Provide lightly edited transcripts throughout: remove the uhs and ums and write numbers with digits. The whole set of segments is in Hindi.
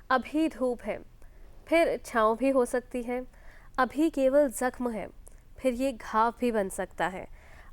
अभी धूप है, फिर छाँव भी हो सकती है। अभी केवल जख्म है, फिर ये घाव भी बन सकता है।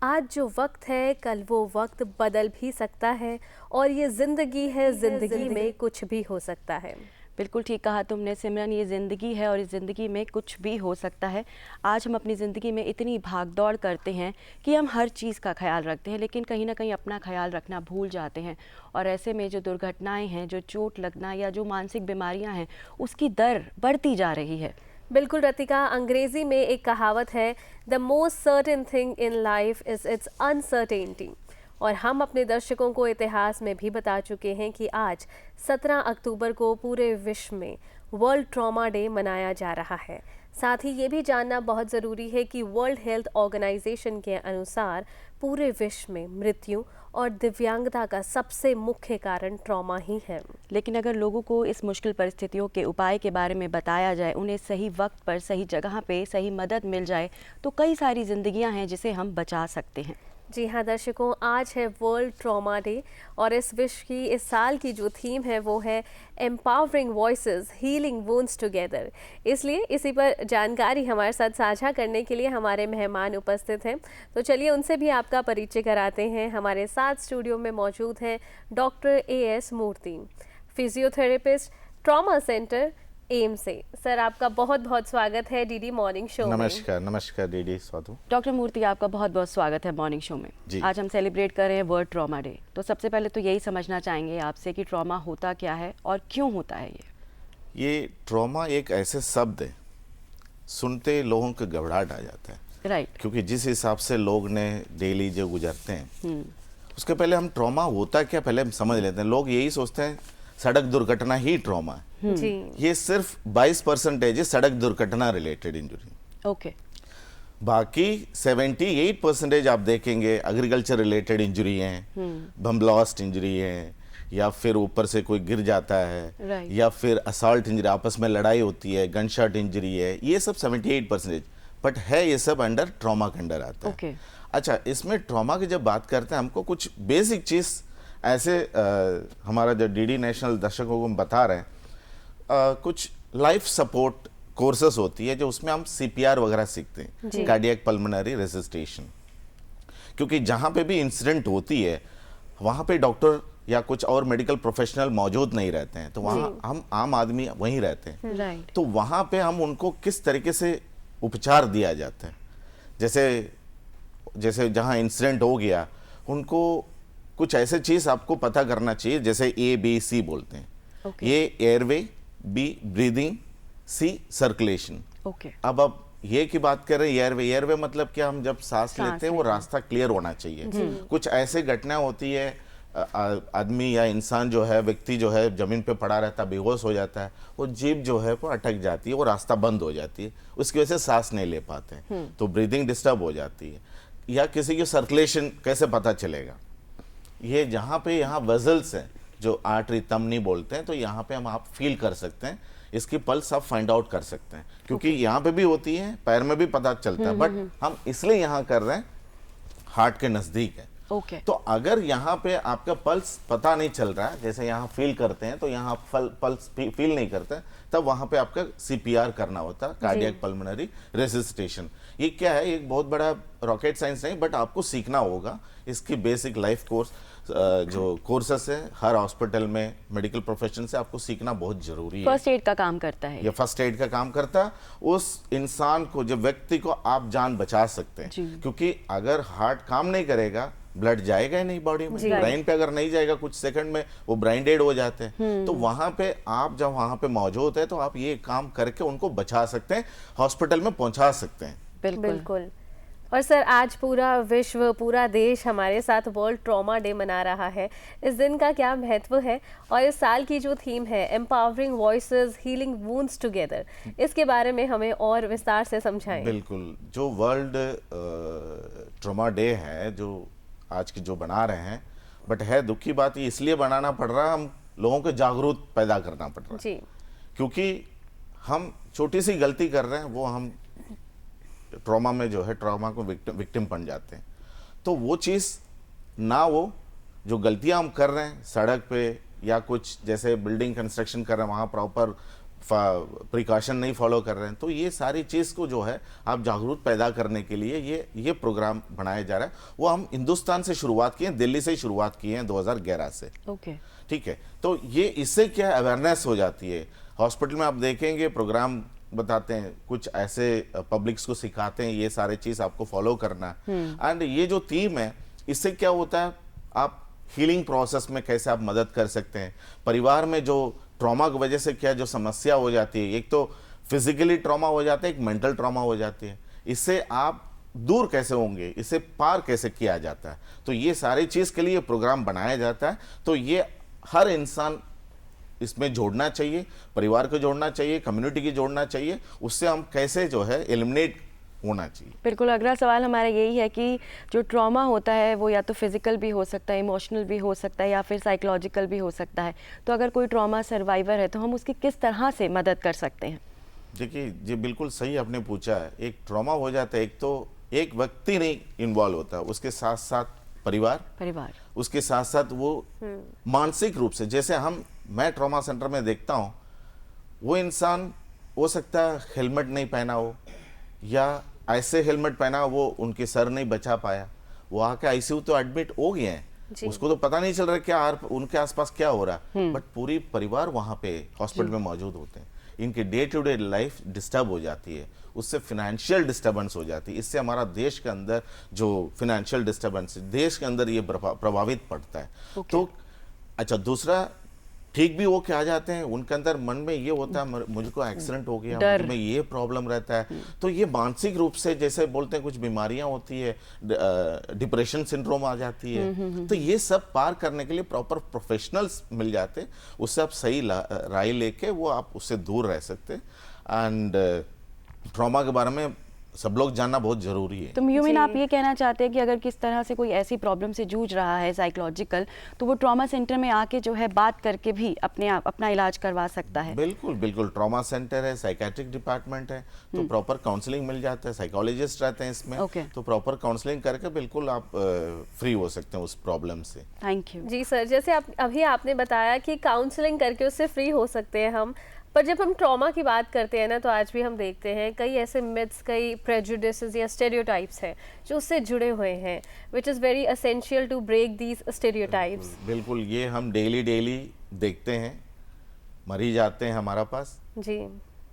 आज जो वक्त है कल वो वक्त बदल भी सकता है, और ये जिंदगी है, जिंदगी में कुछ भी हो सकता है। बिल्कुल ठीक कहा तुमने सिमरन, ये ज़िंदगी है और इस ज़िंदगी में कुछ भी हो सकता है। आज हम अपनी ज़िंदगी में इतनी भाग दौड़ करते हैं कि हम हर चीज़ का ख्याल रखते हैं, लेकिन कहीं ना कहीं अपना ख्याल रखना भूल जाते हैं। और ऐसे में जो दुर्घटनाएं हैं, जो चोट लगना या जो मानसिक बीमारियां हैं, उसकी दर बढ़ती जा रही है। बिल्कुल रतिका, अंग्रेजी में एक कहावत है, the most certain thing in life is it's uncertainty. और हम अपने दर्शकों को इतिहास में भी बता चुके हैं कि आज 17 अक्टूबर को पूरे विश्व में वर्ल्ड ट्रॉमा डे मनाया जा रहा है। साथ ही ये भी जानना बहुत ज़रूरी है कि वर्ल्ड हेल्थ ऑर्गेनाइजेशन के अनुसार पूरे विश्व में मृत्यु और दिव्यांगता का सबसे मुख्य कारण ट्रॉमा ही है। लेकिन अगर लोगों को इस मुश्किल परिस्थितियों के उपाय के बारे में बताया जाए, उन्हें सही वक्त पर सही जगह पे सही मदद मिल जाए, तो कई सारी जिंदगियां हैं जिसे हम बचा सकते हैं। जी हाँ दर्शकों, आज है वर्ल्ड ट्रॉमा डे, और इस विश्व की इस साल की जो थीम है वो है empowering voices healing wounds together. इसलिए इसी पर जानकारी हमारे साथ साझा करने के लिए हमारे मेहमान उपस्थित हैं। तो चलिए उनसे भी आपका परिचय कराते हैं। हमारे साथ स्टूडियो में मौजूद हैं डॉक्टर एएस मूर्ति, फिजियोथेरेपिस्ट, ट्रॉमा सेंटर एम से। सर, आपका बहुत बहुत स्वागत है डीडी मॉर्निंग शो में। नमस्कार। नमस्कार डीडी साधु। डॉक्टर मूर्ति, आपका बहुत बहुत स्वागत है मॉर्निंग शो में। आज हम सेलिब्रेट कर रहे हैं वर्ल्ड ट्रॉमा डे। तो सबसे पहले तो यही समझना चाहेंगे आपसे कि ट्रॉमा होता क्या है और क्यों होता है ये ट्रॉमा एक ऐसे शब्द है, सुनते लोगों को घबराहट आ जाता है। राइट। क्योंकि जिस हिसाब से लोग ने डेली जो गुजरते हैं, उसके पहले हम ट्रॉमा होता क्या पहले हम समझ लेते हैं। लोग यही सोचते हैं सड़क दुर्घटना ही ट्रॉमा है। जी। ये सिर्फ 22% है सड़क दुर्घटना रिलेटेड इंजरी। ओके। बाकी 78% आप देखेंगे एग्रीकल्चर रिलेटेड इंजरी हैं, बम ब्लास्ट इंजरी है, या फिर ऊपर से कोई गिर जाता है, या फिर असॉल्ट इंजरी, आपस में लड़ाई होती है, गन शॉट इंजरी है। ये सब 78%, बट है ये सब अंडर ट्रॉमा के अंडर आता है। okay. अच्छा, इसमें ट्रॉमा की जब बात करते हैं, हमको कुछ बेसिक चीज़ ऐसे हमारा जो डीडी नेशनल दर्शकों को हम बता रहे हैं, कुछ लाइफ सपोर्ट कोर्सेस होती है जो उसमें हम सीपीआर वगैरह सीखते हैं, कार्डियक पल्मोनरी रेसिस्टेशन। क्योंकि जहाँ पे भी इंसिडेंट होती है वहाँ पे डॉक्टर या कुछ और मेडिकल प्रोफेशनल मौजूद नहीं रहते हैं, तो वहाँ हम आम आदमी वहीं रहते हैं। तो वहाँ पे हम उनको किस तरीके से उपचार दिया जाता है, जैसे जहाँ इंसिडेंट हो गया उनको कुछ ऐसे चीज़ आपको पता करना चाहिए, जैसे ABC बोलते हैं। ये एयरवे, बी ब्रीदिंग, सी सर्कुलेशन। अब ये की बात कर रहे हैं एयरवे मतलब क्या, हम जब सांस लेते हैं वो रास्ता क्लियर होना चाहिए। कुछ ऐसे घटना होती है, आदमी या इंसान जो है, व्यक्ति जो है जमीन पे पड़ा रहता है, बेहोश हो जाता है, वो जीभ जो है वो अटक जाती है, वो रास्ता बंद हो जाती है, उसकी वजह से सांस नहीं ले पाते हैं, तो ब्रीदिंग डिस्टर्ब हो जाती है। या किसी की सर्कुलेशन कैसे पता चलेगा, ये जहाँ पे यहाँ वेजल्स हैं जो आर्टरी तमनी बोलते हैं, तो यहाँ पे हम आप फील कर सकते हैं, इसकी पल्स आप फाइंड आउट कर सकते हैं। क्योंकि यहाँ पे भी होती है, पैर में भी पता चलता है, बट हम इसलिए यहाँ कर रहे हैं हार्ट के नजदीक है। तो अगर यहाँ पे आपका पल्स पता नहीं चल रहा है, जैसे यहाँ फील करते हैं तो यहाँ पल्स फील नहीं करते, तब वहाँ पे आपका सीपीआर करना होता है, कार्डियक पल्मोनरी रेसिस्टेशन। ये क्या है, एक बहुत बड़ा रॉकेट साइंस नहीं, बट आपको सीखना होगा। इसकी बेसिक लाइफ कोर्स जो कोर्सेस है हर हॉस्पिटल में मेडिकल प्रोफेशन से आपको सीखना बहुत जरूरी है। फर्स्ट एड का काम करता है ये फर्स्ट एड का काम करता है। उस इंसान को, जो व्यक्ति को आप जान बचा सकते हैं, क्योंकि अगर हार्ट काम नहीं करेगा, ब्लड जाएगा ही नहीं बॉडी में, ब्रेन पे अगर नहीं जाएगा कुछ सेकंड में वो ब्रेन डेड हो जाते हैं। तो वहां पे आप जब वहां पे मौजूद है तो आप ये काम करके उनको बचा सकते हैं, हॉस्पिटल में पहुंचा सकते हैं। बिल्कुल। और सर, आज पूरा विश्व, पूरा देश हमारे साथ वर्ल्ड ट्रॉमा डे मना रहा है। इस दिन का क्या महत्व है, और इस साल की जो थीम है empowering voices healing wounds together, इसके बारे में हमें और विस्तार से समझाएं। बिल्कुल, जो वर्ल्ड ट्रॉमा डे है जो आज की जो बना रहे हैं, बट है दुख की बात, इसलिए बनाना पड़ रहा है, हम लोगों को जागरूक पैदा करना पड़ रहा है। क्योंकि हम छोटी सी गलती कर रहे हैं, वो हम ट्रॉमा में जो है ट्रॉमा को विक्टिम बन जाते हैं। तो वो चीज़ ना, वो जो गलतियां हम कर रहे हैं सड़क पे या कुछ जैसे बिल्डिंग कंस्ट्रक्शन कर रहे हैं वहाँ प्रॉपर प्रिकॉशन नहीं फॉलो कर रहे हैं, तो ये सारी चीज़ को जो है आप जागरूक पैदा करने के लिए ये प्रोग्राम बनाया जा रहा है। वो हम हिंदुस्तान से शुरुआत किए हैं, दिल्ली से ही शुरुआत की है 2011 से। ओके, ठीक है, तो ये इससे क्या अवेयरनेस हो जाती है। हॉस्पिटल में आप देखेंगे प्रोग्राम बताते हैं, कुछ ऐसे पब्लिक्स को सिखाते हैं ये सारे चीज़ आपको फॉलो करना। एंड ये जो थीम है, इससे क्या होता है, आप हीलिंग प्रोसेस में कैसे आप मदद कर सकते हैं। परिवार में जो ट्रॉमा की वजह से क्या जो समस्या हो जाती है, एक तो फिजिकली ट्रॉमा हो जाता है, एक मेंटल ट्रॉमा हो जाती है, इससे आप दूर कैसे होंगे, इसे पार कैसे किया जाता है। तो ये सारी चीज़ के लिए प्रोग्राम बनाया जाता है। तो ये हर इंसान इसमें जोड़ना चाहिए, परिवार को जोड़ना चाहिए, कम्युनिटी की जोड़ना चाहिए, उससे हम कैसे जो है एलिमिनेट होना चाहिए। बिल्कुल। अगला सवाल हमारा यही है कि जो ट्रॉमा होता है वो या तो फिजिकल भी हो सकता है, इमोशनल भी हो सकता है, या फिर साइकोलॉजिकल भी हो सकता है। तो अगर कोई ट्रॉमा सर्वाइवर है तो हम उसकी किस तरह से मदद कर सकते हैं? देखिए, जी बिल्कुल सही आपने पूछा है। एक ट्रॉमा हो जाता है, एक तो एक व्यक्ति नहीं इन्वॉल्व होता, उसके साथ साथ परिवार, उसके साथ साथ वो मानसिक रूप से, जैसे मैं ट्रॉमा सेंटर में देखता हूँ, वो इंसान हो सकता है हेलमेट नहीं पहना हो, या ऐसे हेलमेट पहना वो उनके सर नहीं बचा पाया, वो आके आईसीयू तो एडमिट हो गए हैं, उसको तो पता नहीं चल रहा क्या उनके आसपास क्या हो रहा है, बट पूरी परिवार वहाँ पे हॉस्पिटल में मौजूद होते हैं। इनकी day to day life disturb हो जाती है, उससे फिनेंशियल डिस्टर्बेंस हो जाती है। इससे हमारा देश के अंदर जो फिनेंशियल डिस्टर्बेंस है, देश के अंदर ये प्रभावित पड़ता है। तो अच्छा, दूसरा ठीक भी वो क्या आ जाते हैं, उनके अंदर मन में ये होता है मुझको एक्सीडेंट हो गया, मुझे ये प्रॉब्लम रहता है। तो ये मानसिक रूप से, जैसे बोलते हैं कुछ बीमारियां होती है, डिप्रेशन सिंड्रोम आ जाती है। तो ये सब पार करने के लिए प्रॉपर प्रोफेशनल्स मिल जाते हैं, उससे आप सही राय लेके वो आप उससे दूर रह सकते हैं। एंड ट्रॉमा के बारे में सब लोग जानना बहुत जरूरी है। तो यूमिन, आप ये कहना चाहते हैं कि अगर किस तरह से कोई ऐसी प्रॉब्लम से जूझ रहा है साइकोलॉजिकल, तो वो ट्रॉमा सेंटर में आके जो है बात करके भी अपना इलाज करवा सकता है? बिल्कुल बिल्कुल, ट्रॉमा सेंटर है, साइकेट्रिक डिपार्टमेंट है, तो प्रॉपर काउंसलिंग मिल जाता है, साइकोलॉजिस्ट रहते हैं इसमें। तो प्रॉपर काउंसलिंग करके बिल्कुल आप फ्री हो सकते हैं उस प्रॉब्लम से। थैंक यू जी सर, जैसे अभी आपने बताया कि काउंसलिंग करके उससे फ्री हो सकते हैं हम, पर जब हम ट्रॉमा की बात करते हैं ना, तो आज भी हम देखते हैं कई ऐसे मिथ्स, कई प्रेजुडिसेस या स्टेरियोटाइप्स हैं जो उससे जुड़े हुए हैं, which is very essential to break these stereotypes. बिल्कुल, ये हम डेली देखते हैं, मरीज आते हैं हमारा पास जी,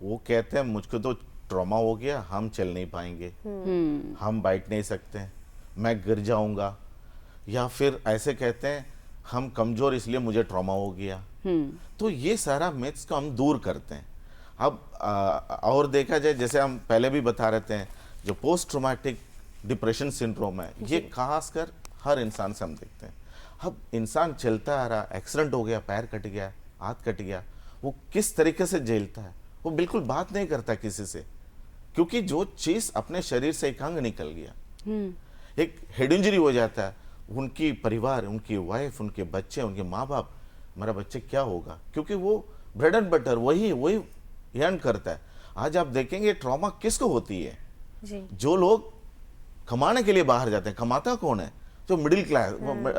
वो कहते हैं मुझको तो ट्रॉमा हो गया, हम चल नहीं पाएंगे, हम बैठ नहीं सकते, मैं गिर जाऊंगा, या फिर ऐसे कहते हैं हम कमजोर इसलिए मुझे ट्रॉमा हो गया। तो ये सारा मिथ्स को हम दूर करते हैं। अब और देखा जाए, जैसे हम पहले भी बता रहे थे, जो पोस्ट ट्रॉमेटिक डिप्रेशन सिंड्रोम है, ये खासकर हर इंसान से हम देखते हैं। अब इंसान चलता आ रहा, एक्सीडेंट हो गया, पैर कट गया, हाथ कट गया, वो किस तरीके से झेलता है, वो बिल्कुल बात नहीं करता किसी से, क्योंकि जो चीज अपने शरीर से एक अंग निकल गया, एक हेड इंजरी हो जाता है, उनकी परिवार, उनकी वाइफ, उनके बच्चे, उनके माँ बाप, मेरा बच्चे क्या होगा, क्योंकि वो ब्रेड एंड बटर वही अर्न करता है। आज आप देखेंगे ट्रॉमा किसको होती है जी, जो लोग कमाने के लिए बाहर जाते हैं। कमाता कौन है? जो middle class,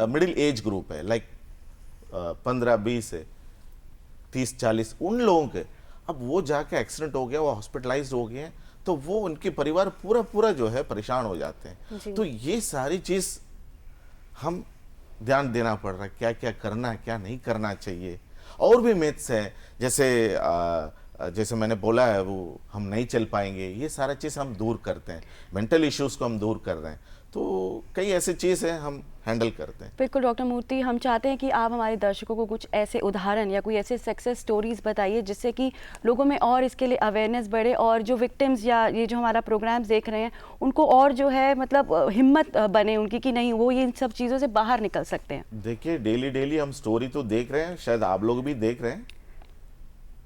middle age group है, लाइक 15-20 से 30-40, उन लोगों के अब वो जाके एक्सीडेंट हो गया, वो हॉस्पिटलाइज्ड हो गए हैं, तो वो उनके परिवार पूरा जो है परेशान हो जाते हैं। तो ये सारी चीज हम ध्यान देना पड़ रहा है, क्या क्या करना है, क्या नहीं करना चाहिए। और भी मिथ्स है, जैसे मैंने बोला है, वो हम नहीं चल पाएंगे, ये सारा चीज़ हम दूर करते हैं, मेंटल इश्यूज को हम दूर कर रहे हैं। तो कई ऐसी चीज़ है हम हैंडल करते हैं। बिल्कुल डॉक्टर मूर्ति, हम चाहते हैं कि आप हमारे दर्शकों को कुछ ऐसे उदाहरण या कोई ऐसे सक्सेस स्टोरीज बताइए जिससे कि लोगों में और इसके लिए अवेयरनेस बढ़े, और जो विक्टिम्स या ये जो हमारा प्रोग्राम देख रहे हैं उनको और जो है मतलब हिम्मत बने उनकी कि नहीं, वो ये इन सब चीज़ों से बाहर निकल सकते हैं। देखिए, डेली हम स्टोरी तो देख रहे हैं, शायद आप लोग भी देख रहे हैं,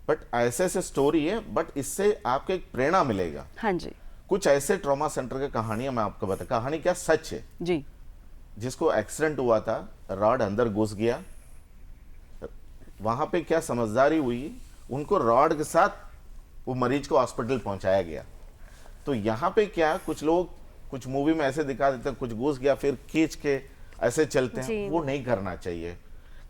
बट ऐसे स्टोरी है, बट इससे आपको एक प्रेरणा मिलेगा। हाँ जी, कुछ ऐसे ट्रॉमा सेंटर की कहानियां मैं आपको बता, कहानी क्या सच है जी, जिसको एक्सीडेंट हुआ था, रॉड अंदर घुस गया, वहां पे क्या समझदारी हुई, उनको रॉड के साथ वो मरीज को हॉस्पिटल पहुंचाया गया। तो यहाँ पे क्या, कुछ लोग कुछ मूवी में ऐसे दिखा देते हैं, कुछ घुस गया फिर खींच के ऐसे चलते हैं, वो नहीं करना चाहिए,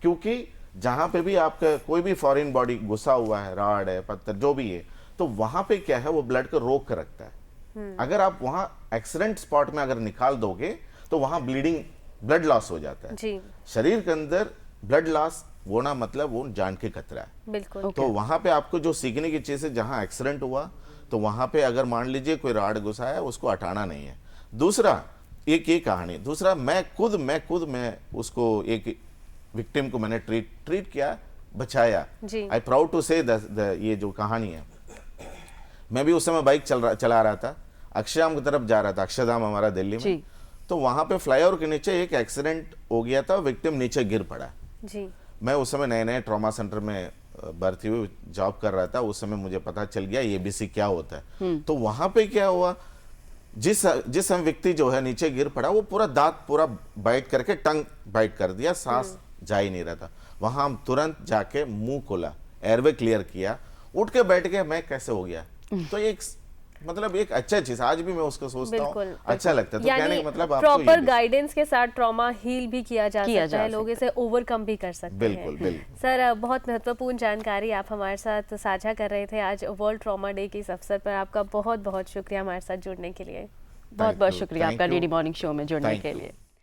क्योंकि जहाँ पे भी आपका कोई भी फॉरेन बॉडी घुसा हुआ है, राड है, पत्थर जो भी है, तो वहां पे क्या है वो ब्लड को रोक कर रखता है। अगर आप वहां एक्सीडेंट स्पॉट में अगर निकाल दोगे तो वहां ब्लीडिंग, ब्लड लॉस हो जाता है जी। शरीर के अंदर ब्लड लॉस होना मतलब वो जान के खतरा है। बिल्कुल। तो वहां पे आपको जो सीखने की चीज है, जहां एक्सीडेंट हुआ तो वहां पे अगर मान लीजिए कोई राड घुसा है, उसको हटाना नहीं है। दूसरा एक ये कहानी, दूसरा मैं उसको एक विक्टिम को मैंने ट्रीट किया, बचाया। आई प्राउड टू से ये जो कहानी है, मैं भी उस समय बाइक चला रहा था, अक्षरधाम की तरफ जा रहा था, अक्षरधाम हमारा दिल्ली में। तो वहां पे फ्लाईओवर के नीचे एक एक्सीडेंट हो गया था, विक्टिम नीचे गिर पड़ा जी। मैं उस समय नए ट्रॉमा सेंटर में भर्ती हुई जॉब कर रहा था, उस समय मुझे पता चल गया एबीसी क्या होता है। तो वहां पे क्या हुआ, जिस व्यक्ति जो है नीचे गिर पड़ा, वो पूरा दांत पूरा बाइट करके टंग बाइट कर दिया, सांस जा ही नहीं रहा था। वहां हम तुरंत जाके मुंह खोला, एयरवे क्लियर किया, उठ के बैठ गया, मैं कैसे हो गया। तो एक मतलब एक अच्छा चीज, आज भी मैं उसको सोचता हूँ, अच्छा लगता है। तो कहने का मतलब प्रॉपर गाइडेंस के साथ ट्रॉमा हील भी किया जा सकता है, लोग इसे ओवरकम भी कर सकते हैं। बिल्कुल। सर, बहुत महत्वपूर्ण जानकारी आप हमारे साथ साझा कर रहे थे आज वर्ल्ड ट्रॉमा डे के इस अवसर पर। आपका बहुत बहुत शुक्रिया हमारे साथ जुड़ने के लिए। बहुत बहुत शुक्रिया आपका डीडी मॉर्निंग शो में जुड़ने के लिए।